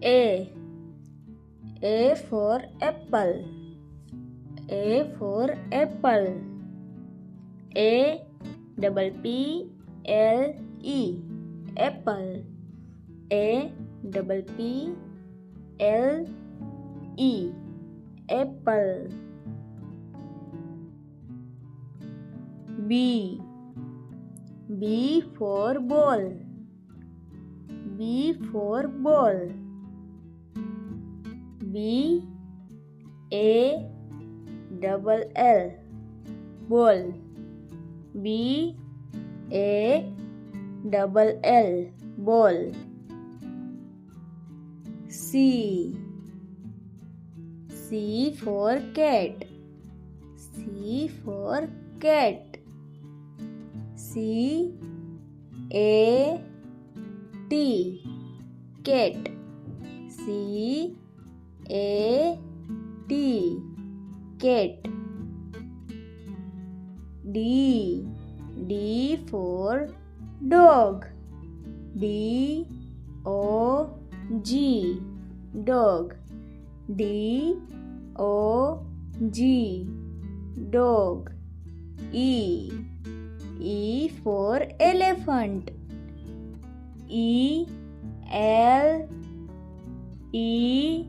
A. A for apple. A for apple. A double P L E apple. A double P L E apple. B. B for ball. B for ball. B A double L ball. B A double L ball. C. C for cat. C for cat. C A T cat. C A T cat. D. D for dog. D O G dog. D O G dog. E. E for elephant. E L E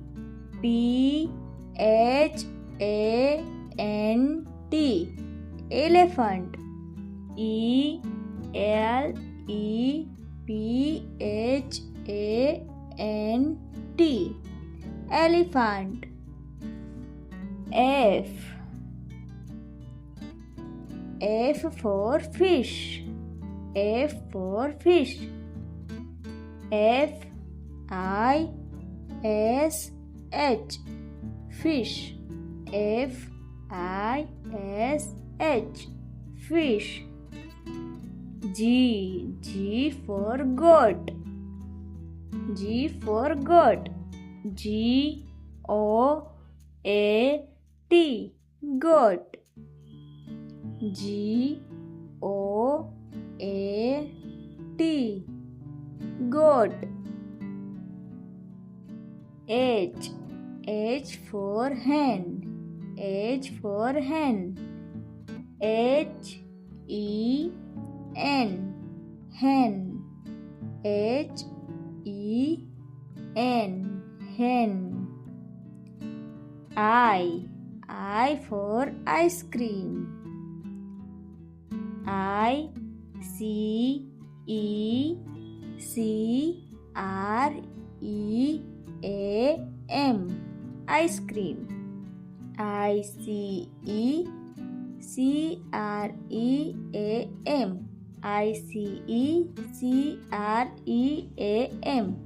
P H A N T elephant. E L E P H A N T elephant. F. F for fish. F for fish. F I S H fish. F I S H fish. G. G for goat. G for goat. G O A T goat. G O A T goat. H. H for hen. H for hen. H E N hen. H E N hen. I. I for ice cream. I C E C R E A M ice cream. I C E C R E A M I C E C R E A M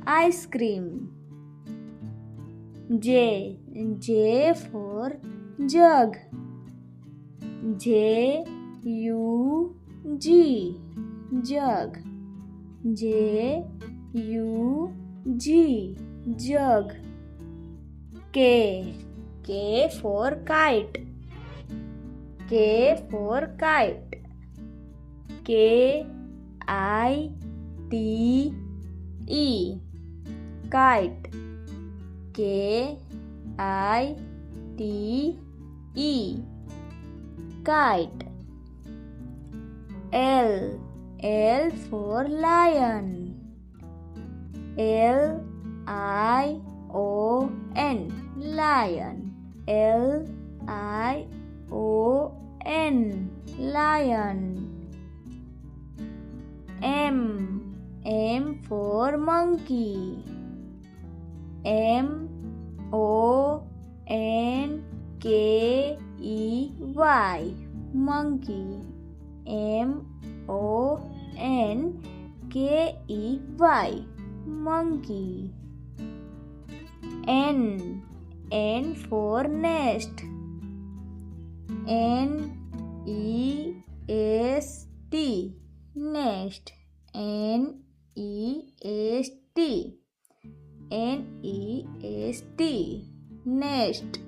ice cream. J. J for jug. J U G jug. J U G jug. K. K for kite. K for kite. K I T E kite. K I T E kite. L. L for lion. L I O N lion. L I O N lion. M. M for monkey. M O N K E Y monkey. M O N K E Y monkey. N. N for nest. N E S T nest. N E S T N E S T nest.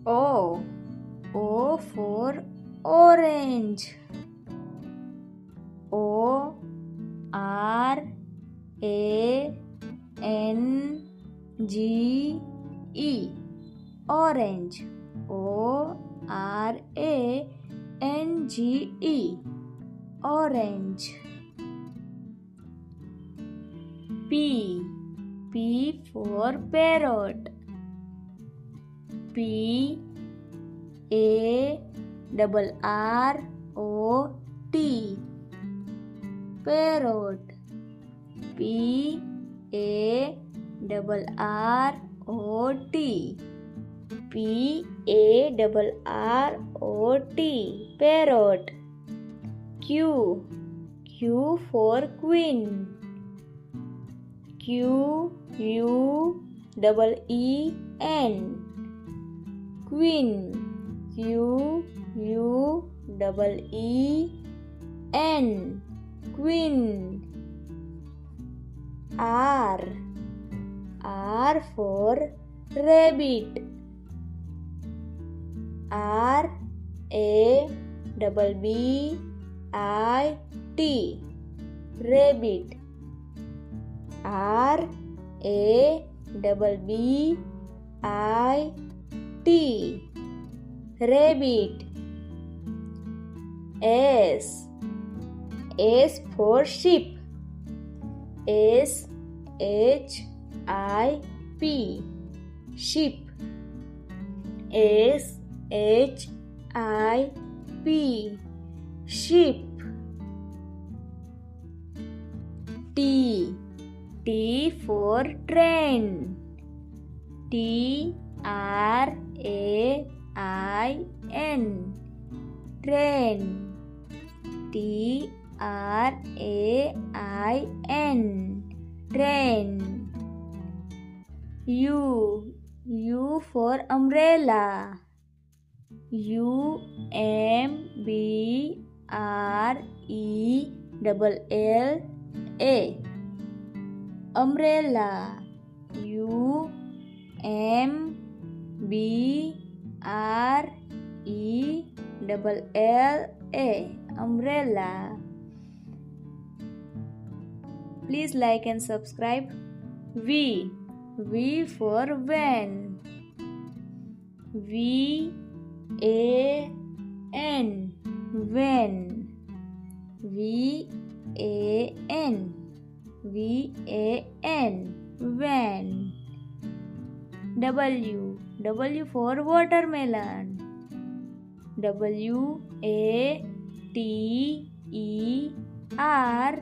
O. O for orange. O R A N G E, orange. O R A N G E, orange. P for parrot. P A R O T, parrot. P A R O T, P A R O T, parrot. Q for queen. Q U E N, queen. Q U E N, queen. R for rabbit. R A B I T, rabbit. R A B I T, rabbit. S for sheep. S H I P, sheep. S H I P, sheep. T for train. T R A I N, train. T R A I N, train. U for umbrella. U M B R E L L A, umbrella. U M B R E L L A, umbrella. Please like and subscribe. V for van. V A N, van. V A N, van. W for watermelon. W A T E R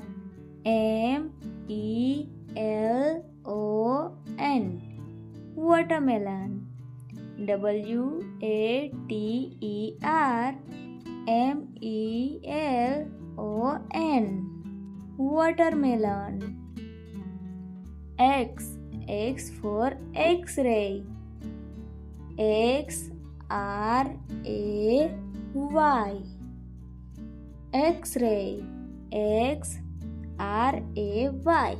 M E L O N, watermelon. W A T E R M E L O N, watermelon. X for X-ray. X R A Y, X-ray. X R A Y,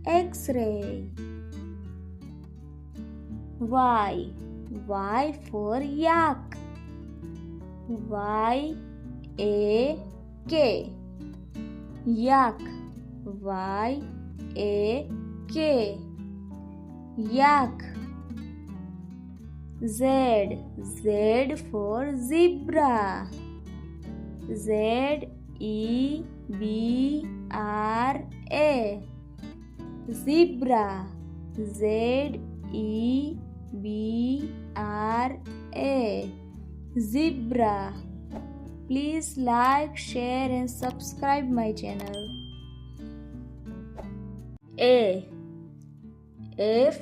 X-ray. Y for yak. Y A K, yak. Y A K, yak. Z for zebra. Z E B R A, zebra. Z E B R A, zebra. Please like, share and subscribe my channel. A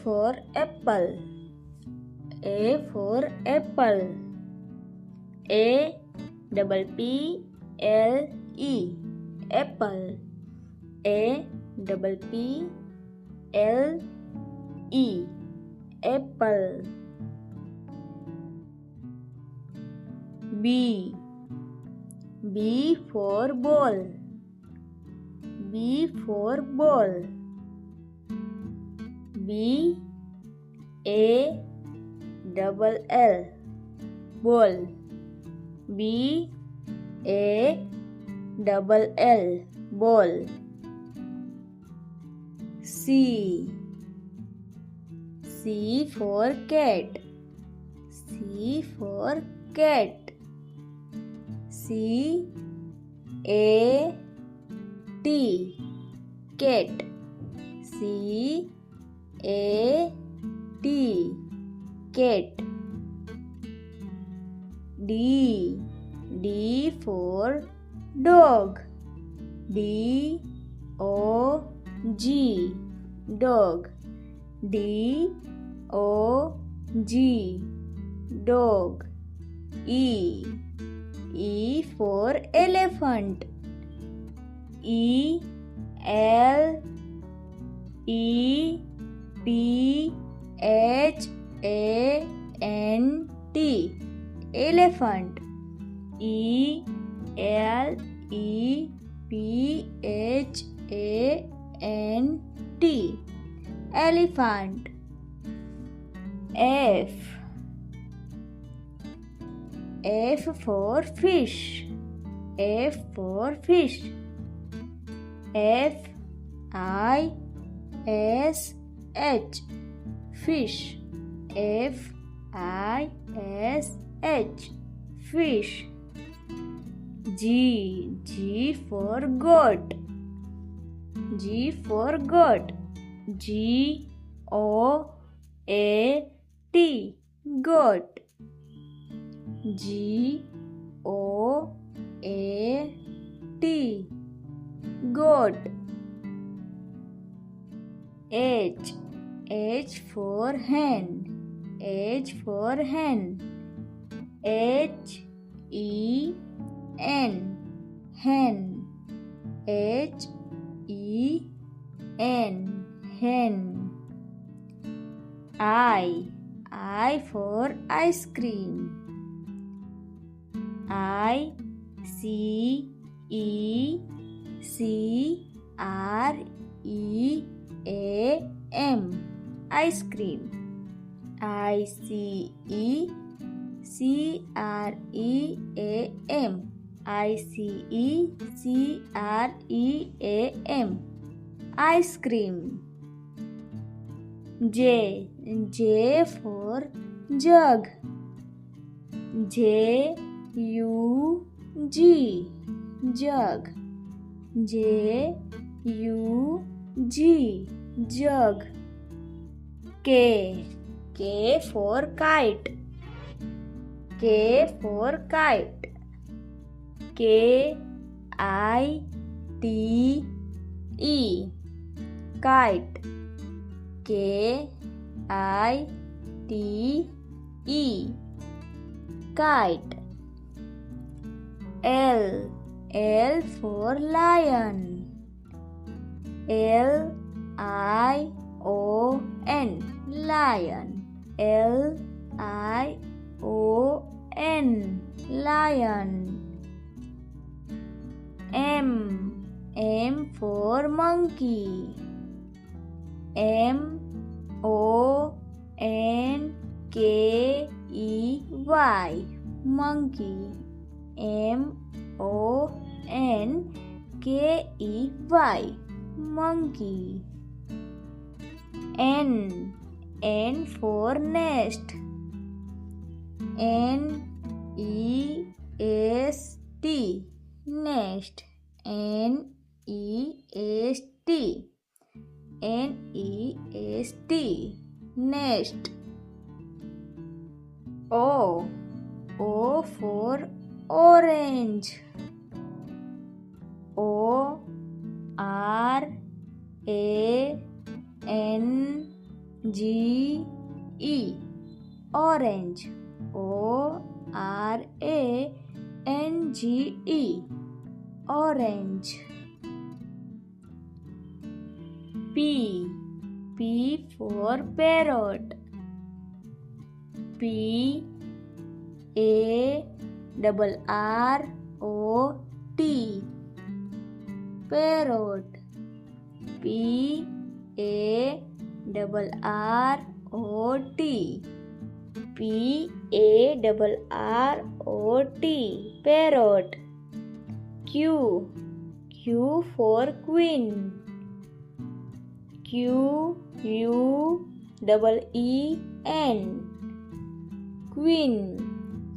for apple. A for apple. A P L E, apple. A P L E, apple. B for ball. B for ball. B A double L, ball. B A double L, ball. C. C for cat. C for cat. C A T, cat. C A T, cat. D. D for dog. D O G, dog. D O G, dog. E. E for elephant. E L E P H A N T, elephant. E L E P H A N T, elephant. F. F for fish. F for fish. F I S H, fish. F I S H, fish. G. G for goat. G for goat. G O A T, goat. G O A T, goat. H. H for hen. H for hen. H E N, hen. H E N, hen. I. I for ice cream. I C E C R E A M, ice cream. I C E C R E A M, I C E C R E A M, ice cream. J. J for jug. J U G, jug. J U G, jug. K. K for kite. K for kite. K I T E, kite. K I T E, kite. L. L for lion. L I O N, lion. L I O N, lion. M. M for monkey. M O N K E Y, monkey. M O N K E Y, monkey. N. N for nest. N E S T, nest. N E S T, N E S T, nest. O. O for orange. O R A N G E, orange. O R A N G E, orange. P. P for parrot. P A R O T, parrot. P A R O T, P A R O T, parrot. Q. Q for queen. Queen. Queen.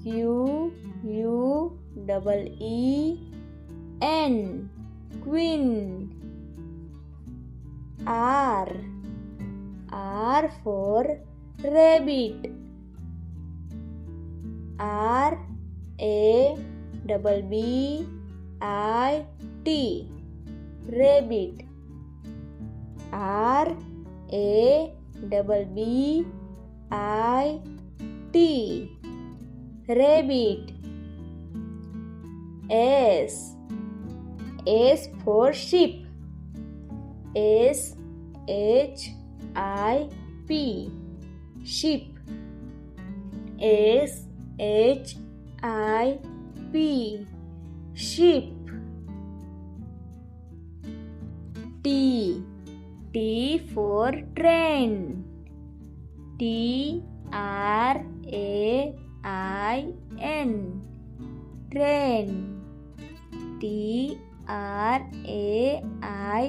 Queen. Queen. R for rabbit. RABBIT. Rabbit. RABBIT. Rabbit. S for sheep. SHIP. Sheep. SHIP. Sheep. T for train. TRAIN. Train.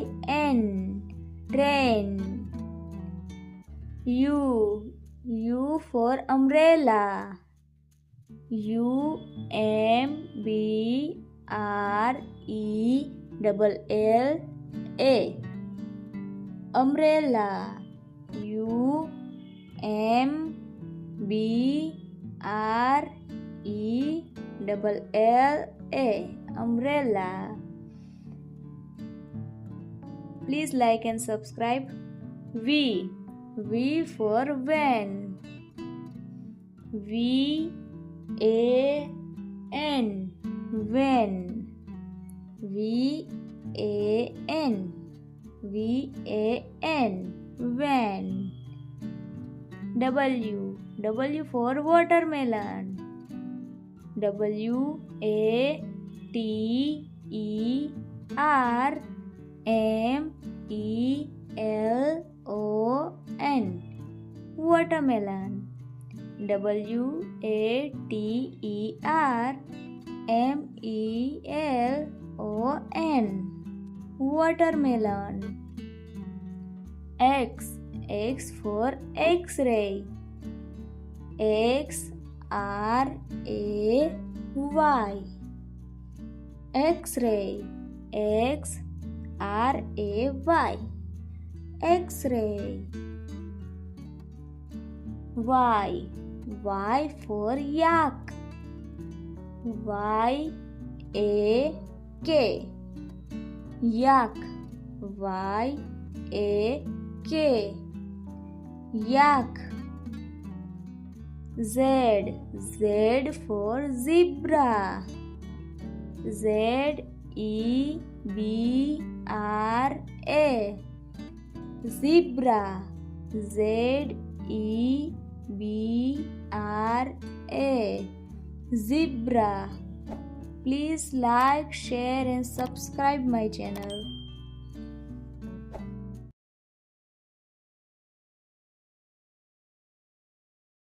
TRAIN. Train. U for umbrella. UMBRELLA. Umbrella. UMBRELLA. Umbrella. Please like and subscribe. V for van. VAN. Van. VAN. Van. W for watermelon. WATERMELON. Watermelon. WATERMELON. Watermelon. X for X-ray. XRAY. X-ray. XRAY. X-ray. Y for yak. YAK. Yak. YAK. Yak. Z for zebra. ZEBRA. Zebra. ZEBRA. Zebra. Please like, share and subscribe my channel.